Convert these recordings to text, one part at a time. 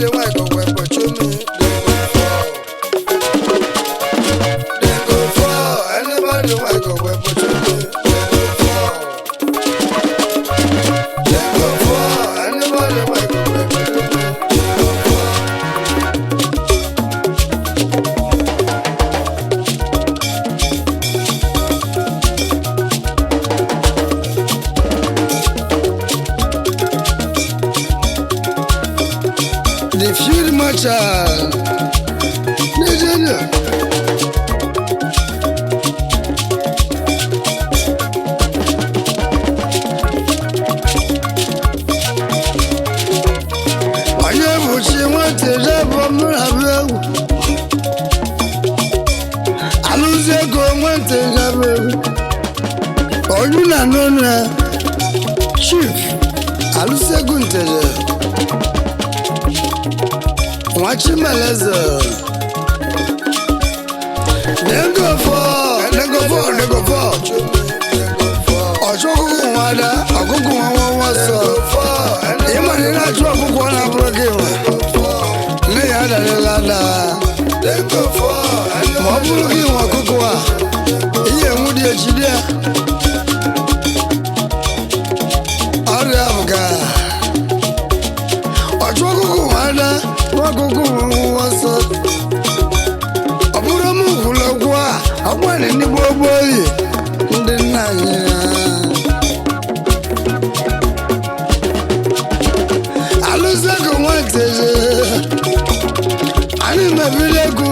Anybody want to go where but you me? They go for. Anybody want to go where but you me? They go for. Anybody want to go where but you me? The field marshal, the general. Onye buchi nwete jebo mrabewu, aluzi ego nwete jabewu. Onye na nona chief, aluzi ego nteje. Wachimeleze. They go for. Ochokuku wada, okuku wawaso. Imani na chokuku wana brokewa. Ne yada lelada. Mwaburuki wakukuwa. Iye mudi ya chidia. Ari abuka. Ochokuku wada. Wakuku waso. Abura mukula kwa. Abwane ni boboyi. Ndi nanya. Alusako mwateje. Ani mebiregu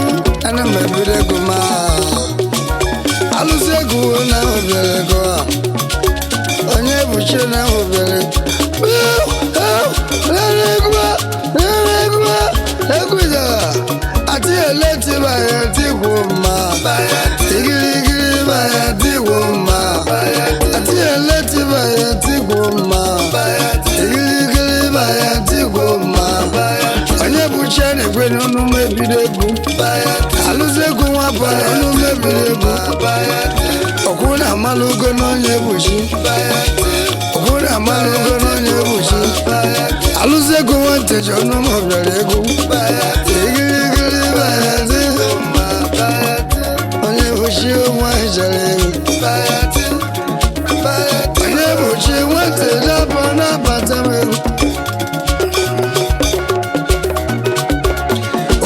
ma. Alusako na obiregu. Onye buche na obiregu. Ekuja ati eleti bayati woma igirigiri bayati woma ati eleti bayati woma igirigiri bayati woma onye buche na-ekwe n'ọnụ mebiregu alụzegwu nwapa n'ọnụ mebiregu ọkwụ na amalugo n'onye buchi ọkwụ na amalugo n'onye buchi alụzegwu nwanteji ọnụ mọbịara egwu igirigiri bayati onye buchi nwa ijere egwu onye buchi nwanteji abụọ na-abata m egwu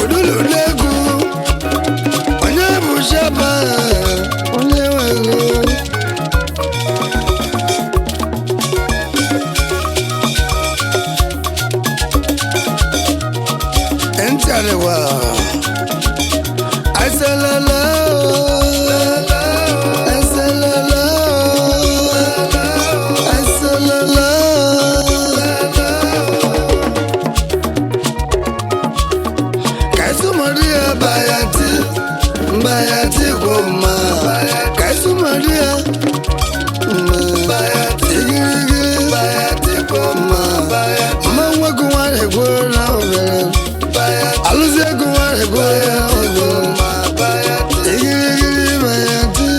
odululu egwu onye buchi aba onye nwe egwu Entiarewa Aiselala Aiselala Aiselala Kaisumaria Bayati Goma Kaisumaria Igirigi Bayati Goma Mwa kuware gona obere Aluzegu ware gona igirigi bayati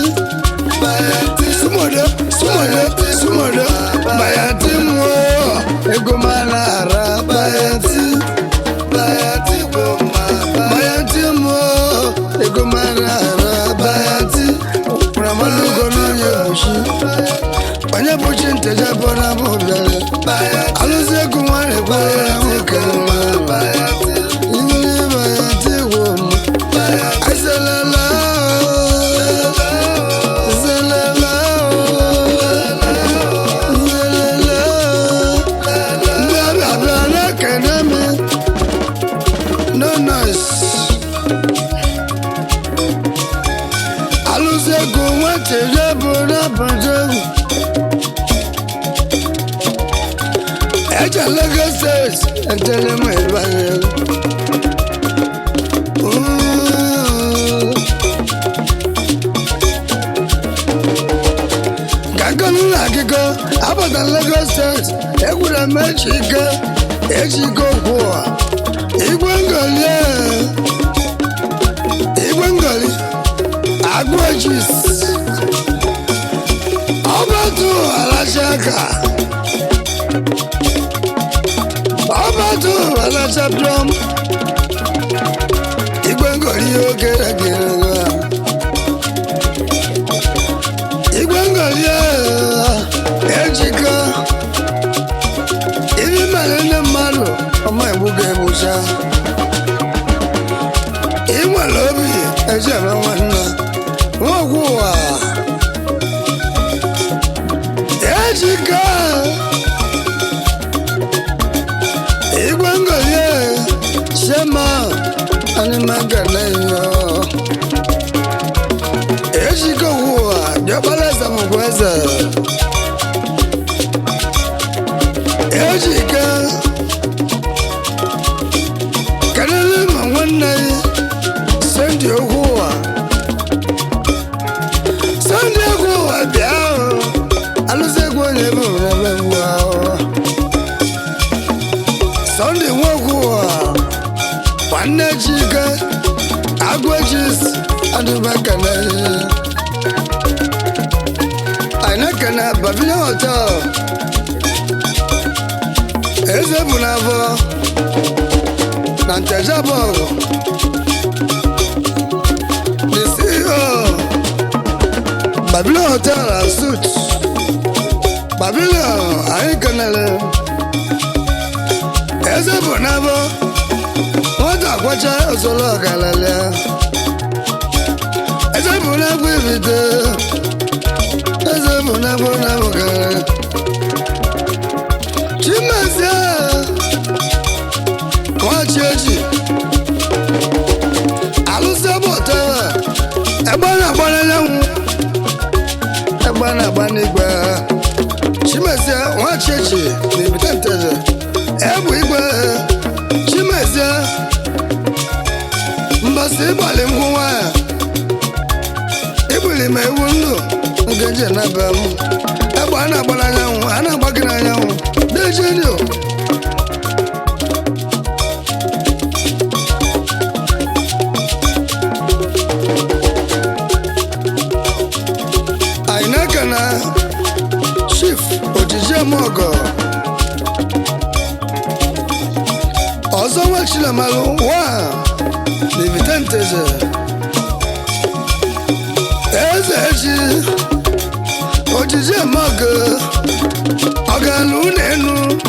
Sumodo bayati mo egomana ara bayati goma bayati mo egomana ara bayati Ramalugo n'onye bushi onye buchi nteja bona mobere Aluzegu ware gona mokema bayati and tell him Abata Lagos State, Egura Mexico, Echigo War, Igwengali, Aguachis, Abatu Alashaka, Bala Chapdrum Igwengoli Ogera Gira Igwengoli Ejika Ibi Malene Malo Oma Ibuge Musha Iwa Lobi Ejema Wana Wogwa Ejika Igwengoli Shema Animaganayo Ejika Hua Jabaleza Mugweza Ejika Kanele Mwana Sendi Hua Sendi Hua Biao Aluse Gwane Bura Sunday Hua Wanejika Agwajis Adubakana Ainakana Babylon Hotel Eze Bunavo Nantejabo The CEO Babylon Hotel and Suits Babylon Ainakana Eze Bunavo Wata kwacha osolo kalale Eze Bunavo Ibite Eze Bunavo Navogale Chimase Kwachechi Aluse Botewe Ebana Bananamu Ebana Banigba Chimase Kwachechi Nibitenteze Ebu Igwe Chimase Mbasi Bali Mkuwa Ibuli Mewunu Ngeje Nabamu Ebana Bananamu Ana Baginanamu Dejenio Ainakana Chief Ojije Mogo Ozo Wachila Malu Wa Nivitenteze Ezeji Ojije Mogo Oganu Nenu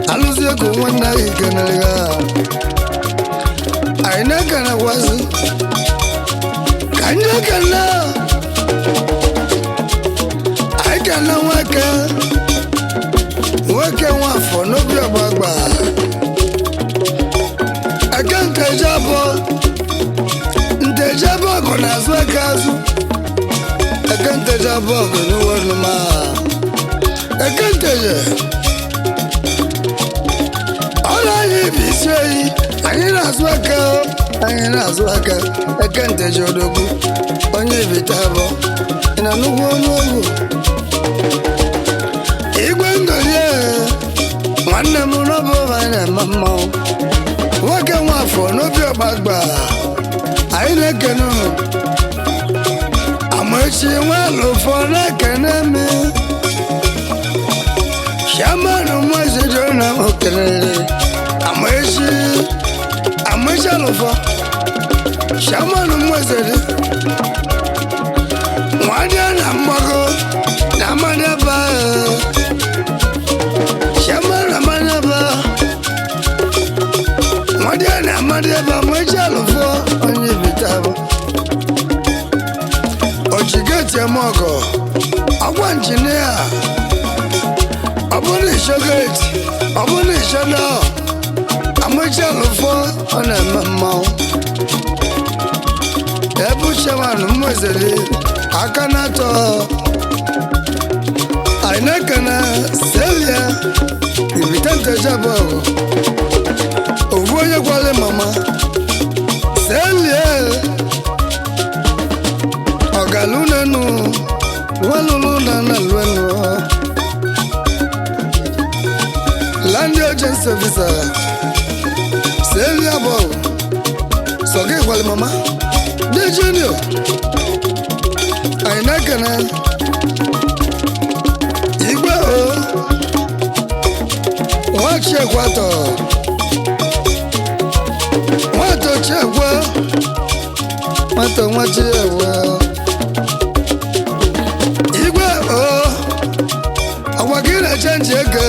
Aluzie Kuwana Ikenaliga Ainakana Wazi Kanyakana Aikana Wake Wafo Nobi Abagba Akantejabo Ntejabo Kona Zwekazu Akantejabo Kona Wanuma Akanteje Ola Yibisei Anyina Zweka Anyina Zweka Akanteje Odogu Onye Vitabo Ina Nugu Igwengolie Mwana Munobo Vana Mama Wake Wafo Nobi Abagba Ainekenu Amochi Walo Fona Kaneme Shamanu Mwezi Jona Mokelele Amochi Alofo Shamanu Mwezi Mwadana Mwago Namanaba Shamanu Manaba Mwadana Madaba Mwaji Alofo Onye Vitabo Ochigete Mogo Agwa Engineer Abuni Shogate Abuni Shono Mwaji Alofo Onye Mamao Ebu Shamanu Mwezeli Akanato Ainakana Celia Ibitante Jabo Ovoye Kwale Mama Celia Ogalunanu Waluluna Nalwenu Land Agency Officer Celia Bo Soge Kwale Mama Dejenio Ainakana Igwe O Wache Kwato chekwa nwata nwachi ewe igwe ọgwa gị na-echenji ego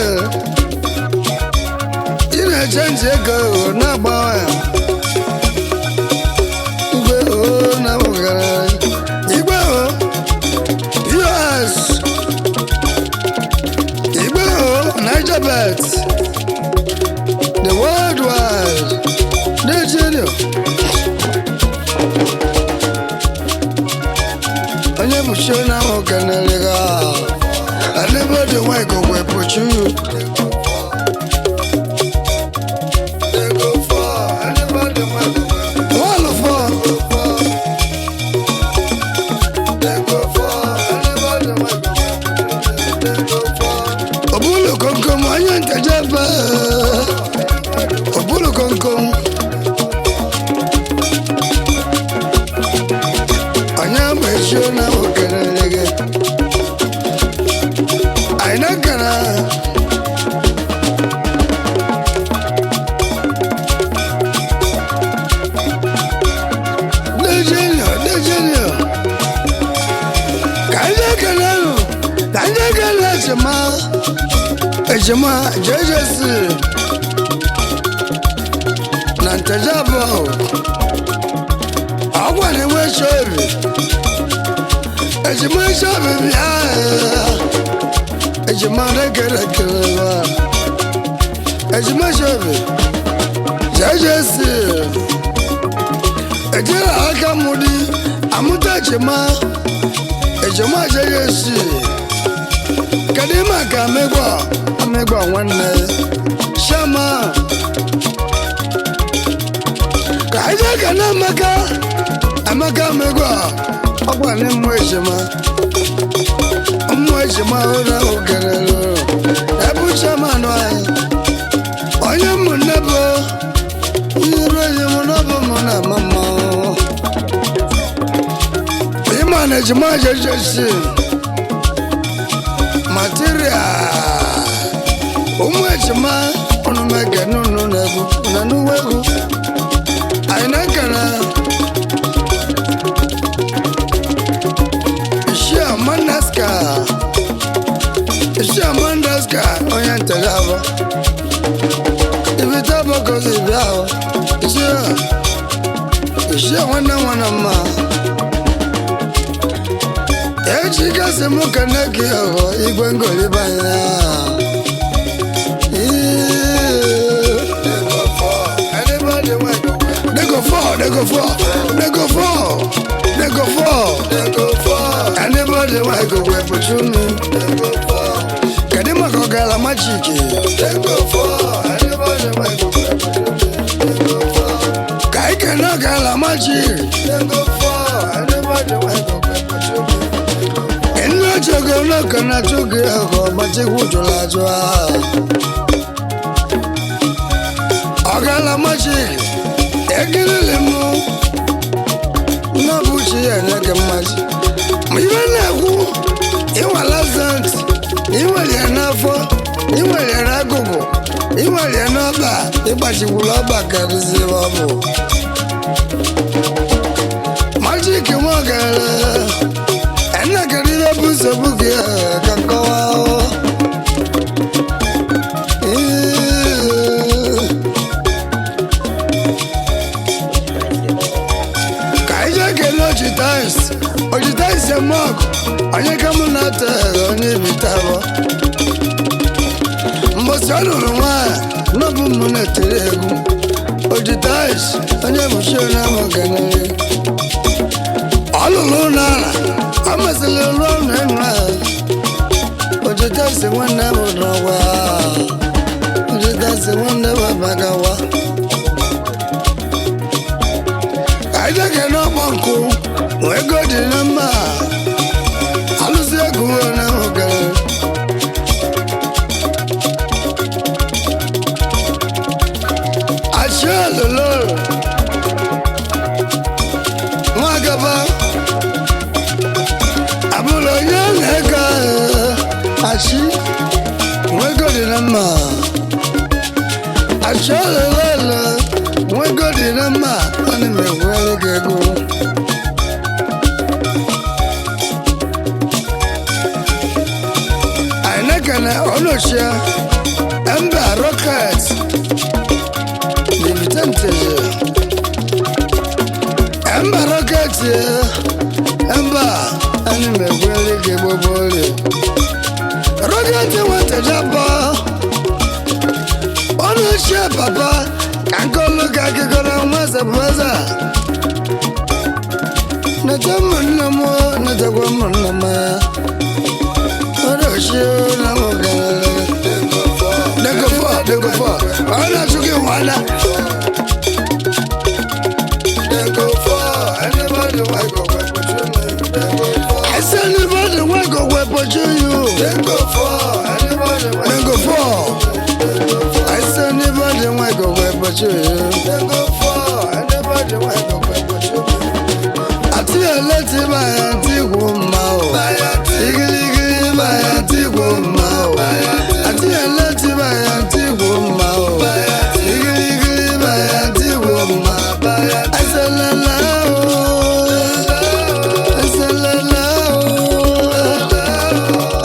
ị na-echenji ego na-agbawa ya igwe na ụgara igwe US igwe Niger Bet the worldwide Nigeria onye bụ show na ahụ kenere ha anybody want go where put you they go far anybody want go all of us they go far anybody want go they go far obulu konkom anya ntajaba obulu konkom anya mesho na okenege aina kana dejenio kanja kana ejema jejesi na ntajabo agwa ni we shobi ejema shobi bia ejema rekerekewa ejema shobi jejesi ejera aka mudi amuta ejema jejesi kadima ka amegwa nwanne shama ka aja kana amaka amegwa ọgwa ni mmụọ ejima ụra ogerelo ebu chairman anyị onye ụmụnne bụ iru enyi m n'ọbụ mụ na mama ịma na ejima jejesi material ụmụ ejima ọnụmege n'ụnụ na-egwu na n'uwe egwu anyị na-ekele Mandaska onye ntelaba ibita bokozi biao ishia wana ma echi kasi muka neki oho igwe ngoli banya They go for anybody want go where put you kadima ko gala machiki they go for anybody want go where put you kai kana gala machiki they go for anybody want go where put you enlo chogo no kana chogo ko machiku tolajwa agala machiki egele mu na buchi enye machi iwe na-ekwu iwala zant iwelie n'afọ iwelie n'agụgụ iwelie n'ọba ịgbachikwuru ọba karịzie ọbụ majik nwagara enegara ihe bụ nsogbu gị ka nkọwa ka ije kele ojitais mok onye ka mụ na-ata onye bitabo mbosi ọlụrụ nwanyị n'ọbụ mụ na-etere egwu ojitais onye bụchie na amụganere ọlụrụ n'ala ọ masịrị ụlọ ọnụ ịnụ ahụ ojitais nwanne bụ n'ọgwa ojitais nwanne bụ abagawa aideke n'ọgbọ nkụ ego dị na mma alụsị ego na ogere achịololo nwagaba abụrụ onye na-ego achị ego dị na mma achịololo ego dị na mma na-egwuere gị ego anyị na-ekene ọnụchia Emba Rocket Dividendeze Emba Rocket Emba anyị na-egwuere gị gbogboli Rocket nwata jaba ọnụchia papa Ankolo kakikora mwasa mwasa Natamu namo natakwa mnama Oroshio namo kanale Deko fo Ana chuki wana Deko fo Anybody wako kwepo chume I say anybody wako kwepo chuyu Deko fo Anybody wako I say anybody wako kwepo chuyu Deko fo Anybody wako kwepo chuyu Ati eleti bayanti kumao Igirigiri bayanti kumao Ati eleti bayanti kumao Igirigiri bayanti kumao Asalalao Asalalao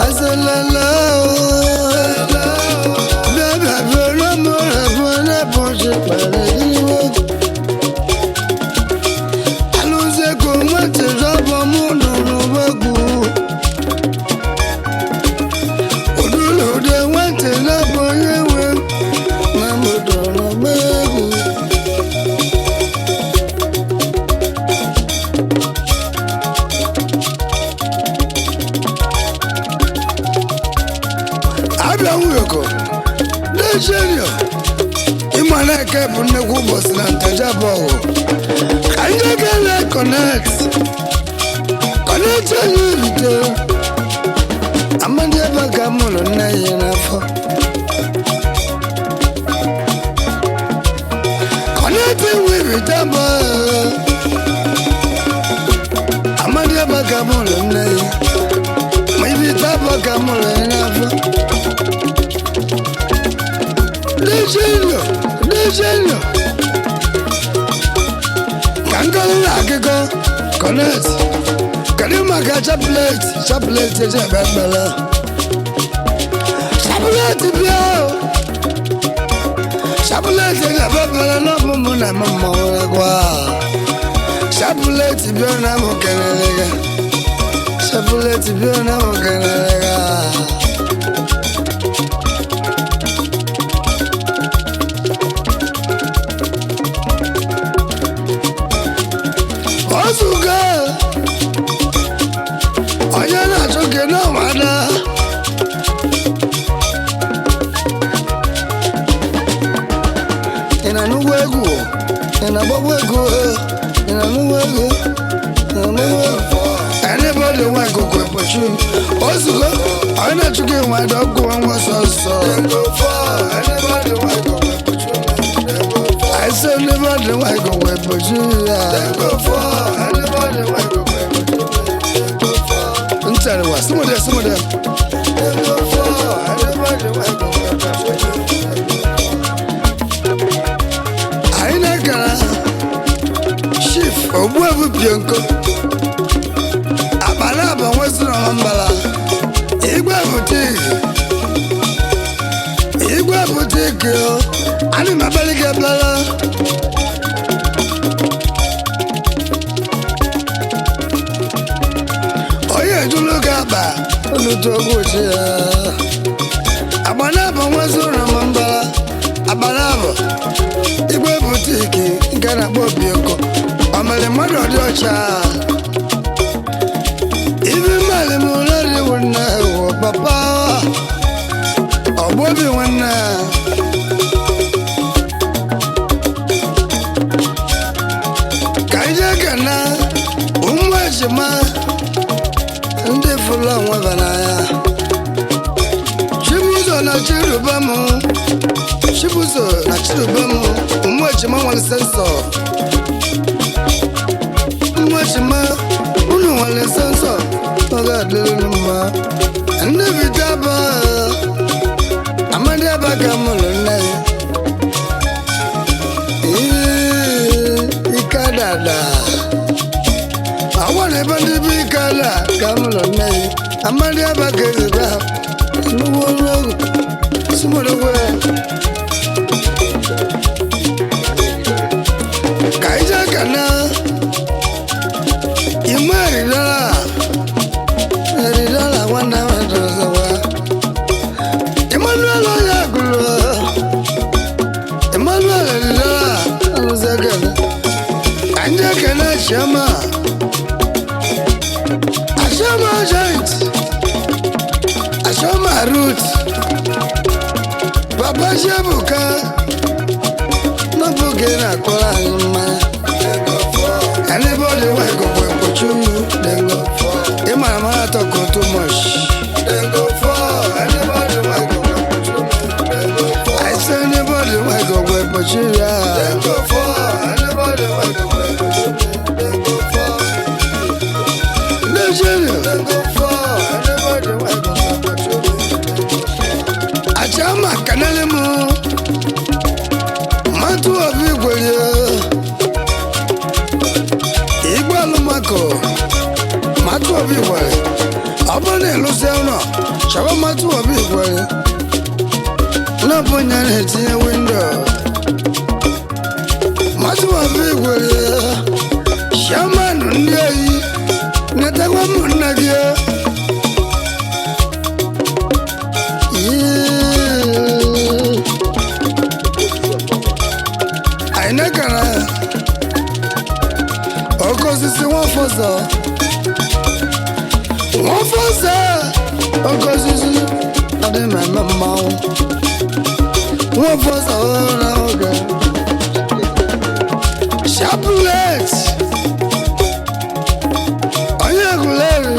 Asalalao Bebe vero mora buena poche para diwo Aluze kumate zaba mundo nubagu Udulu de wante la boyewe Mamudo nubagu Abia uyoko Dejenyo Imana kepu neku bosi na ntajabo Kanya gele connect Connect you video Amandi abaga mulo na yenafo Connect with vitamba Amandi abaga mulo na yenafo Maybe tabaga mulo yenafo Dejenyo Kangalula akiko Connect Kadimaka Chaplet Eje bebele Chaplet bio Chaplet Eje bebele Nobu muna mama kwa Chaplet bio na mukenelega Chaplet bio na mukenelega Osuga Oyana choke no wada Ina nuwegu Ina bobwegu Ina nuwegu Anybody want to go for you Osuga Oyana choke wada Go and was so Anybody want to go for you I say anybody want to go for you Anybody want to go for you Ntari wa some of them Aina kana Chief Obuevu Pionko Abalaba Western Mambala Igwe boutique Ani mabali keblala Oye julu gaba Olutogo chia Abalaba Western Mambala Abalaba Igwe boutique Ngana Bobioko Amale mado diocha Ibi mali mulari wana Papa Obobi wana Kaija kana Umwajima Ndi fula mwabanaya Shibuzo na chirubamu Shibuzo na chirubamu Umwajima wali senso Umwajima Unu wali senso Oga dilima Ndivitaba Amandi abaga mulo nae Ikada amadi abakezi ba nuwo sumodogwe kaija kana imari dala wanda watozawa Emmanuel oyagulo Emmanuel dala aluzagala anja kana shama ashama joint ashama root baba shebuka nabuke na kola ma anybody want go puchu then go for imama talk too much then go for anybody want go puchu then go for I say anybody want go puchu then go for anybody want go puchu then go for then go for anybody want go puchu achama kanale mu matu obigwele igbalumako matu obigwele abone luseuna shaba matu obigwele na bonya netie window matu obigwele shaman ndei netakwa munagia ainekana okosisi wọn fọsọ okosisi ọdị mmemme mmanwụ wọn fọsọ na oge shapulet onye egwuleri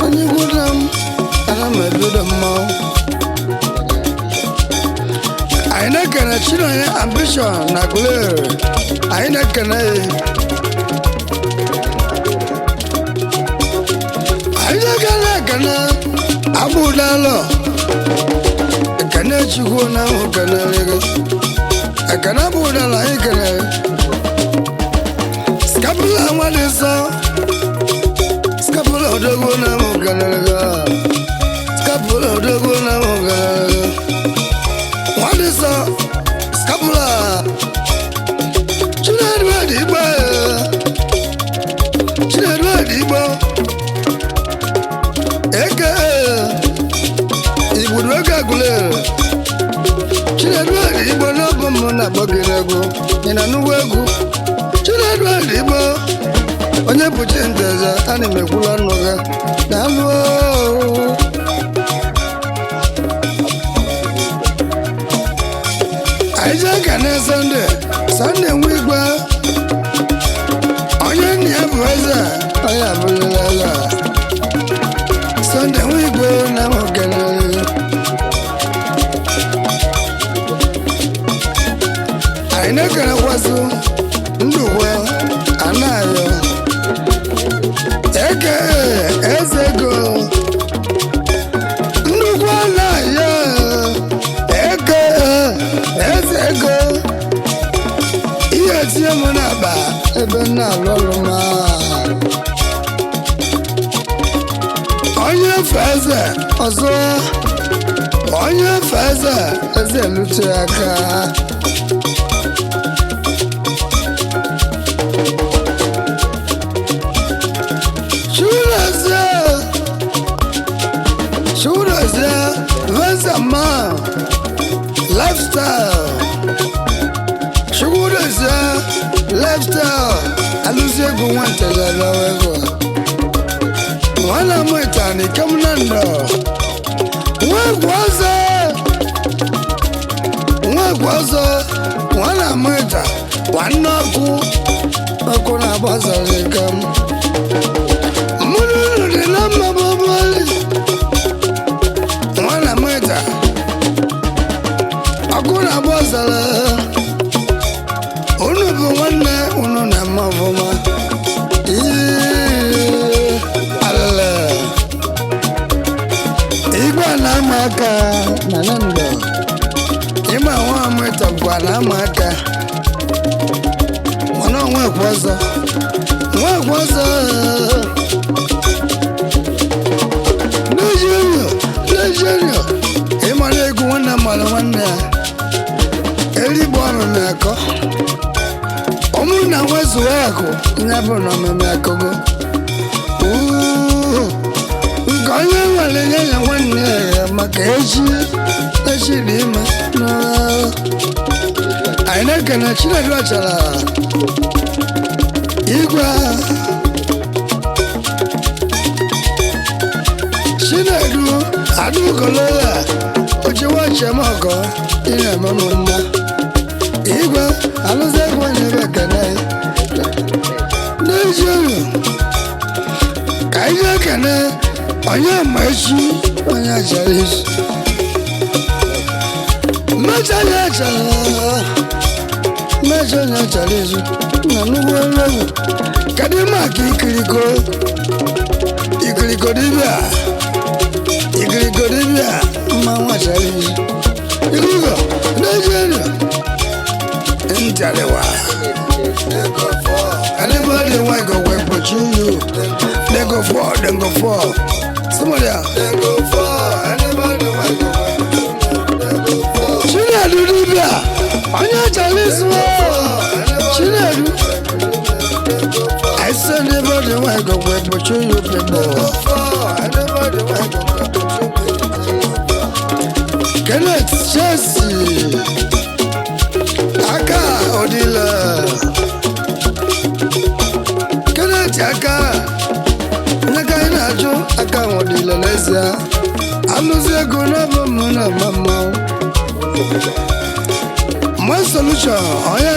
onye gwuda m ana m ebido mmanwụ anyị na-ekene Chinonye Ambition na Guleri anyị na-ekene anyị na-ekene ekene agbụdalọ ekene Chukwu na ahụ kenere gị ekene agbụdalọ anyị kenere skapula nwadị nsọ skapula odogwu na ahụ kenere gị skapula odogwu na ahụ kenere gị what is scapula? Chinedwedi Igbo eke Igbo eke Guleri Chinedwedi Igbo n'ọbụ m na-agbagere egwu ị na nnukwu egwu Chinedwedi Igbo onye bụchi nteze ana m ekwula nnụ gị daalụ Aija kana Sunday nwigwe onye nni ya bụ eze onye abụrụla eze Sunday nwigwe na mokelele anyị na-ekerekwazi ndukwe anayo eke eze ego ndukwe anayo eke eze ego ihe tinye m n'akpa ebe na-alụ ọrụ ma onye fe eze ọzọ onye fe eze eze lute aka Shuraze Vazama Lifestyle Shuraze Lifestyle Alusegu wantala lawego Wana mwitani kamnando Mwagwaza Wana mwita Wanaku Wakuna bazalekam Mununu dinama babali Wana mwita Akuna bazala Unu buwane unu na mavuma Alala Igwa na maka Nanando Ima wa mwita kwa na maka Wana mwekwaza mara nwanne ya erigbo ọnụ na-akọ ọmụ na nwezuo akụ ya bụ na ọmụmụ akụgo nke onye nwere nye ya nwanne ya maka echi dị ime anyị na-ekene Chinedu Achala igwe Chinedu adụgolola ojiwachemọgọ ị na-eme m mma igwe alụzi egwu onye ebe ekene n'eziokwu ka anyị ekene onye ma echi onye achara isi mmecha onye achara izu na nnukwu ọrụ egwu kedu maka ikiriko dibịa mmanwụ achara izu ikiriko n'eziokwu ntalewa anybody want go work but you they go for somebody they go for anybody want go work Chinedu dibia onye chalisu Chinedu I said anybody want go work but you people anybody want go work but you Kenneth Chelsea aka odila Kenneth aka naka na-ajụ aka odila n'ezie alụzi ego n'ọbụ mụ na mama my solution onye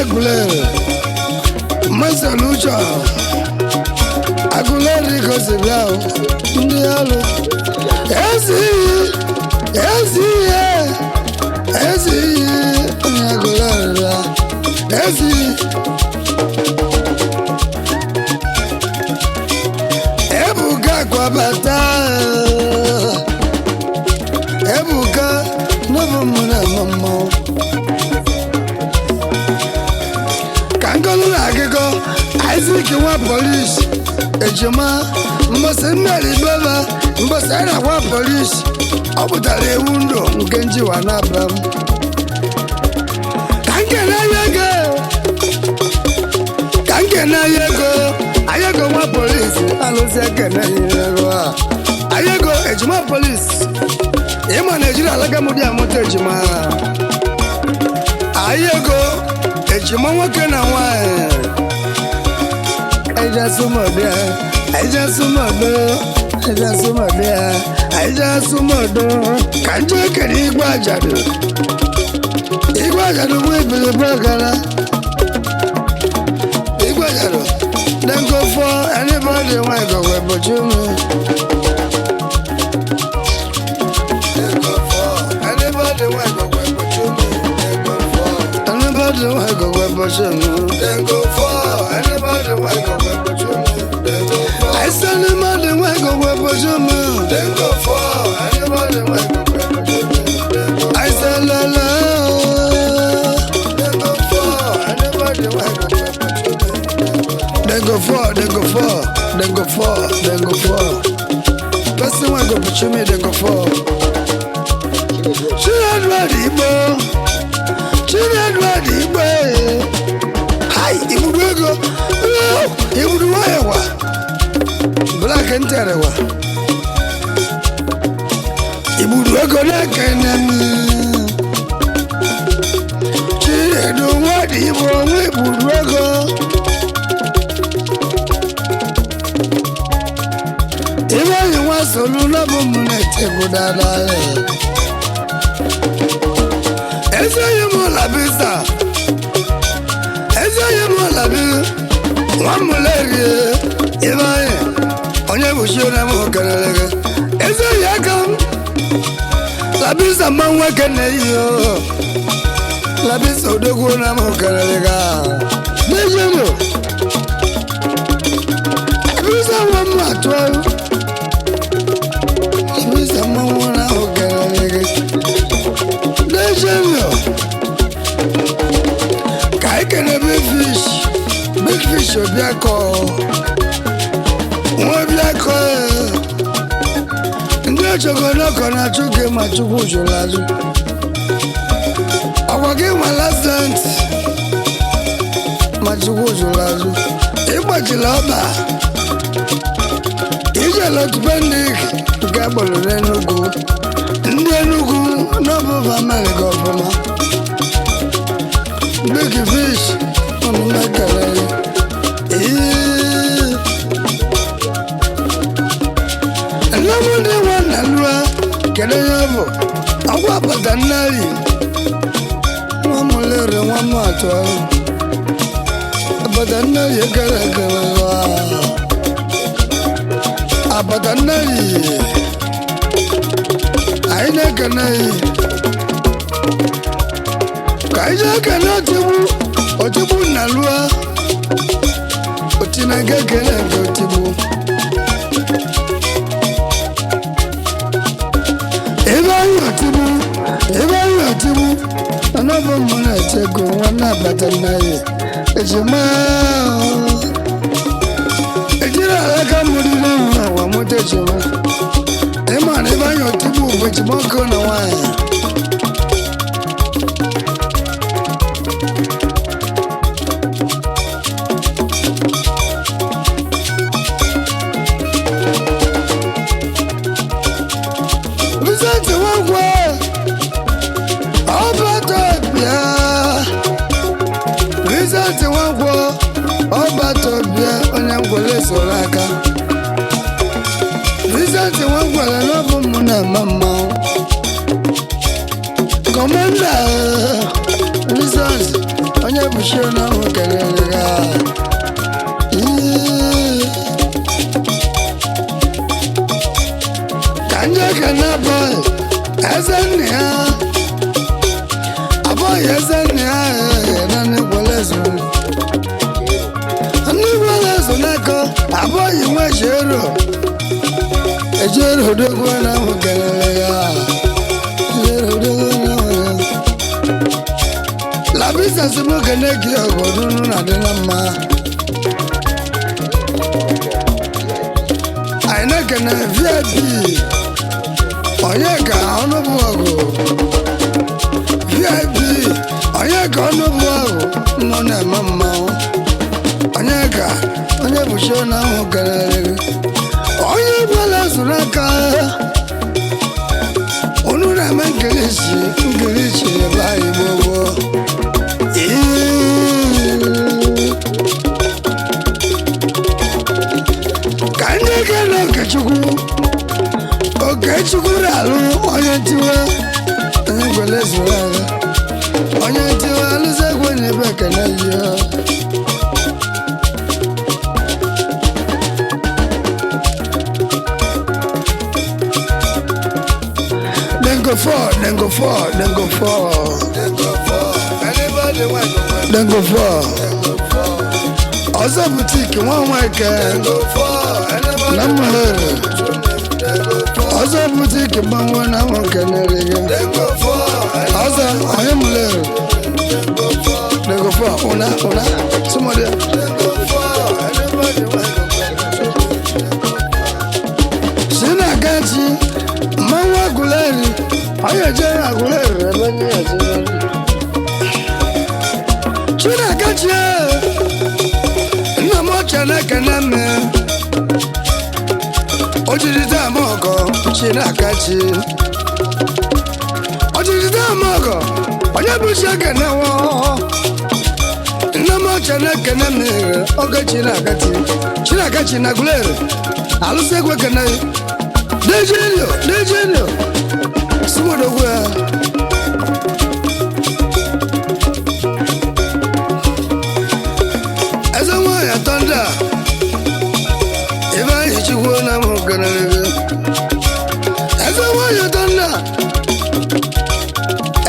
agụle rigozibia ndị alụ ezi onye agụle rịa ezi ebuka kwabata ebuka n'ọbụ mụ na mama ka ngolu na akụkọ Isaac nwa polisi ejima mbọsị mmeri beba mbọsị anyị na-agwa polisi ọ pụtara ewu ndụ nke njiwa na-abịa m ka nkene ayego nwa polisi alụzi ekene ego ayego ejima polisi ịma Naijiria alagamudi amụta ejima ayego ejima nwoke na nwanyị ejasumodo ka nje ekere igwe ajadu bụ ibilibe ọgara igwe ajadu dem go for anybody want go work but you anybody want go work but you anybody want go work but you dem go for anybody want go work but you I said anybody want go work but you dem go for anybody want go work but you I said la la dem go for anybody want go work but you dem go for person want go but you dem go for Chinedu Igbo hi ibudu ego ibudu wayewa black enterewa ibudu ego na-ekene m Chinedu Igbo nwe ibudu ego ibe anyị nwa solu n'ọbụ m na-etegwu dada Ezeyi Mulabisa nwa mụleri ibe anyị onye bụchi onye m kelere Ezeyi aka m Labisa mma nwoke na-eyi Labisa odogwu onye m kelere ga n'eziokwu Labisa nwa m atụ Labisa mma nwa ahụ kelere ka anyị kene big fish obiakọ nwa obiakọ ndị ochogonọkọ na-achụ gị ma chukwu jụrụ azụ ọkwa gị nwere asent ma chukwu zụrụ azụ ịgbachila ọba ije lọtụpendik nke agbọrọ n'Enugu ndị Enugu n'ọbụba Amerịka ọfụma big fish ọmụme kere nnamdị nwa na lụa kedu ihe bụ ọgwa apata nnari nwa m lere nwa m atụ ahụ apata nnari ekere ekere apata nnari anyị na-ekene ka anyị na-ekene otigbu na lụa otinage ekele nke otigbu ebe anyị otigbu anọbụ mmụ na-echego nwanne apata nnari ejima ejiri alaka mmiri n'ụwa ụwa mụta ejima ịma na ebe anyị otigbu bụ ejima ọkụ na nwaanyị ọbatọbịa onye ngwele soro aka Vincent nwangwara n'ọbụ mmụ na-eme mmanwụ kọmanda Vincent onye buchie n'ahụ kelere ya ka ndị ekene abụghị eze nna ya abụghị eze nna ya na ngwele soro n'aka abụghị nwa ejero odogwu na ahụ kelere ya labisa simoke na-egi ọgọdụnụ na adịla mma anyị na-ekene VIP onye ka ọnụbụ ọgụ VIP onye ka ọnụbụ ọgụ nọ na-eme mmanwụ onye ka onye bụchi na ahụ kelere onye bụla zụrụ aka unu na-eme nkirichi ebe anyị gbogbo ka ndị ekele Okechukwu na-alụ onye ntiwe onye gwele zụrụ aka onye ntiwe alụsị egwu onye ebe ekele yi Then go for. Also boutique, one weekend. Number. Also boutique, one hour canary. Also, I am little. Then go for. Una. Somebody. Sina ganchi. Mawa gulari. Ayo jẹ́ agulari rẹ̀ ní ẹ̀jẹ̀. Sina ganchi. Nna mo chana kana me. Ojirita moko. Sina ganchi. Ojirita moko. Onye busha kana wo. Nna mo chana kana me. Oge china ganchi. Sina ganchi na gulari. Alusegwe kana. Dejenio. Sumodo gwe. Eza ya tonda. Eba ichigwo na muganere. Eza ya tonda.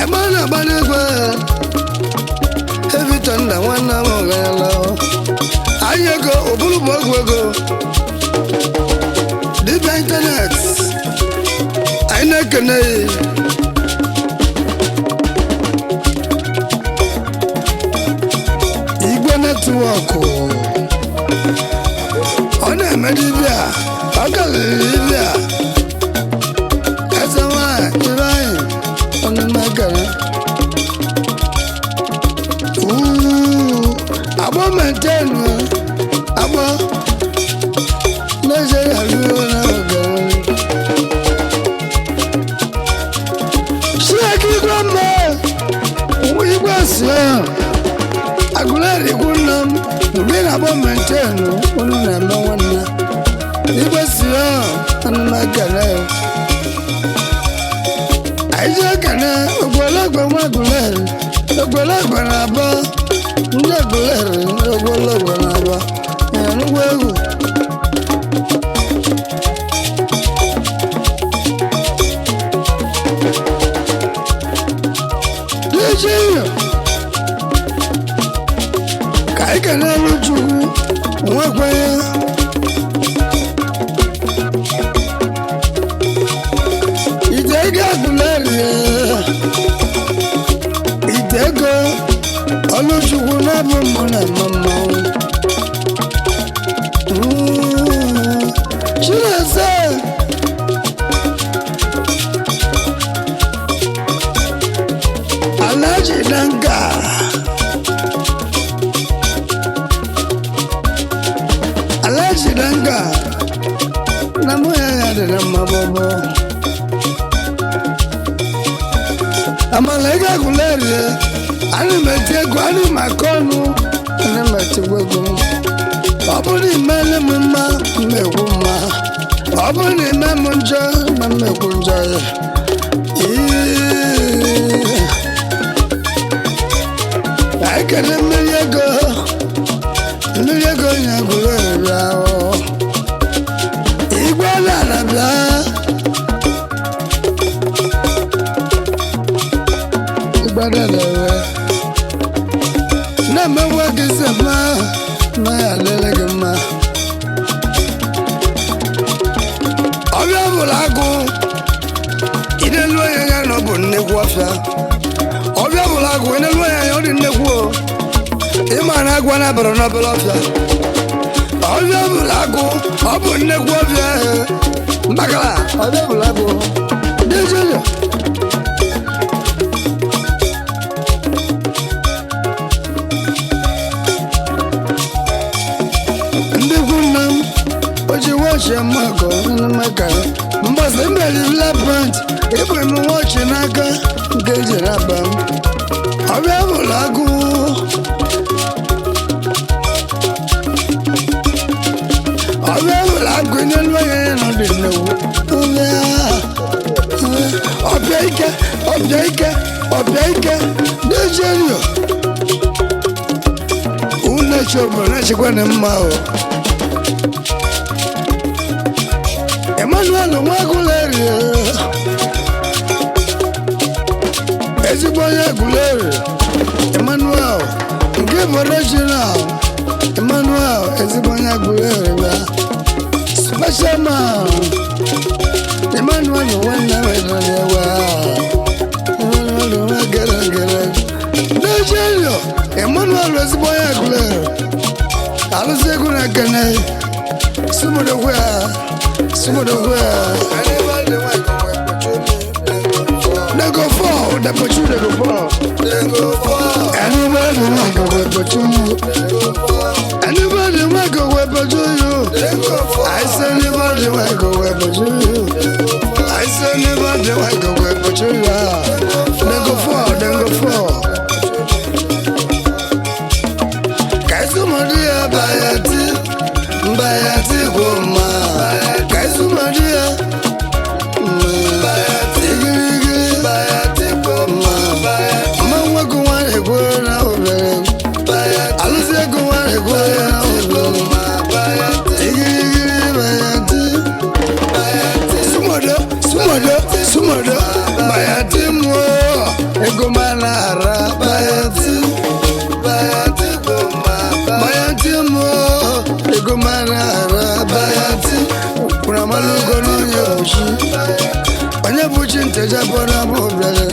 Eba na banegwe. Heavy tonda wana muganela. Ayego obulu bogwego. Deep internet. Aina kene Igwe network Ona medibia Akalibia Ezewa Ibrahim Ona magana Abo maintain abo Nigeria luna gari Shaki grandma we was Aguleri kunam we abo maintain unna mawana we was anna gana Aija kana ogbolagbo maguleri ogbolagbo na ba ndị Aguleri ogbolagbo na ba n'ugwu egwu Nigeria ka anyị ga na-elu Chukwu nwekwenye Itego Aguleri Itego Oluchukwu na-abụ mbụ na mama Chinese Alhaji Danga Alhaji Danga na mụ ya dị na mmabobo Amalaga Aguleri Ani meti ego ani makonu ani meti wego Obuni mele mma mewu mma Obuni memu njo mewu njo Aikene mmiri ego nya Aguleri yao Igwe na bia Igwe na na mewa kisema na ya lele gema Obia bulagu ide lo ya no bu nnekwu afia Obia bulagu ide lo ya odi nnekwu Ima na agwa na baro na belo afia Obia bulagu obu nnekwu afia Mbakala Obia bulagu Dejeyo Shamago Maka Mbasa mbeli lapant Ibu imu wachi naka Ngeji rabam Obia bulagu Obia bulagu Inelwa ya no dinewu Obia ike Dejerio Una chobo na chikwane mmao Emmanuel Aguleri ezigbo onye Aguleri Emmanuel nke bụ original Emmanuel ezigbo onye Aguleri bịa special man Emmanuel nwanne wedere ewe Emmanuel nwa gere Nigeria Emmanuel ezigbo onye Aguleri alụsị egwu na kene sumodokwe They go for the pochu they go for. Anybody want go with pochu? Anybody want go with pochu? I say anybody want go with pochu. I say anybody want go with pochu. They go for. Kaisumadia bayati goma. Kaisumadia. Sumodo bayati mo egomanara bayati mo egomanara bayati kuna malugo no yoshi onye buchi nteja bona bo bele